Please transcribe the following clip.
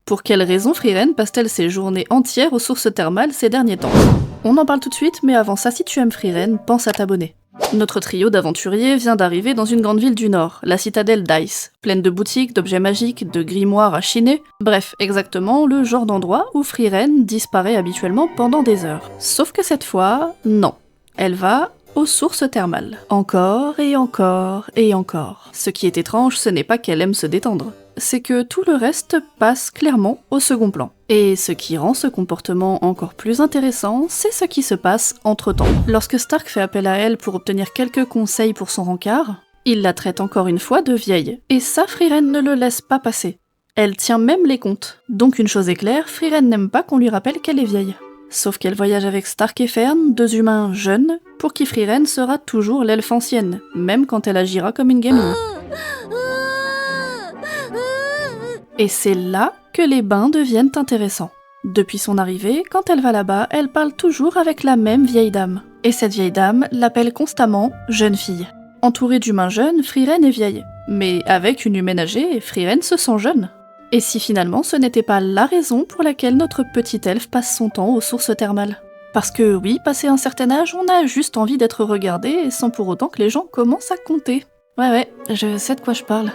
Pour quelle raison Frieren passe-t-elle ses journées entières aux sources thermales ces derniers temps? On en parle tout de suite, mais avant ça, si tu aimes Frieren, pense à t'abonner. Notre trio d'aventuriers vient d'arriver dans une grande ville du Nord, la citadelle d'Ice, pleine de boutiques, d'objets magiques, de grimoires à chiner, bref, exactement le genre d'endroit où Frieren disparaît habituellement pendant des heures. Sauf que cette fois, non. Elle va aux sources thermales. Encore et encore et encore. Ce qui est étrange, ce n'est pas qu'elle aime se détendre, c'est que tout le reste passe clairement au second plan. Et ce qui rend ce comportement encore plus intéressant, c'est ce qui se passe entre-temps. Lorsque Stark fait appel à elle pour obtenir quelques conseils pour son rencard, il la traite encore une fois de vieille. Et ça, Frieren ne le laisse pas passer. Elle tient même les comptes. Donc une chose est claire, Frieren n'aime pas qu'on lui rappelle qu'elle est vieille. Sauf qu'elle voyage avec Stark et Fern, deux humains jeunes, pour qui Frieren sera toujours l'elfe ancienne, même quand elle agira comme une gamine. Et c'est là que les bains deviennent intéressants. Depuis son arrivée, quand elle va là-bas, elle parle toujours avec la même vieille dame. Et cette vieille dame l'appelle constamment « jeune fille ». Entourée d'humains jeunes, Frieren est vieille. Mais avec une humaine âgée, Frieren se sent jeune. Et si finalement ce n'était pas la raison pour laquelle notre petit elfe passe son temps aux sources thermales? Parce que oui, passé un certain âge, on a juste envie d'être regardé sans pour autant que les gens commencent à compter. Ouais, je sais de quoi je parle.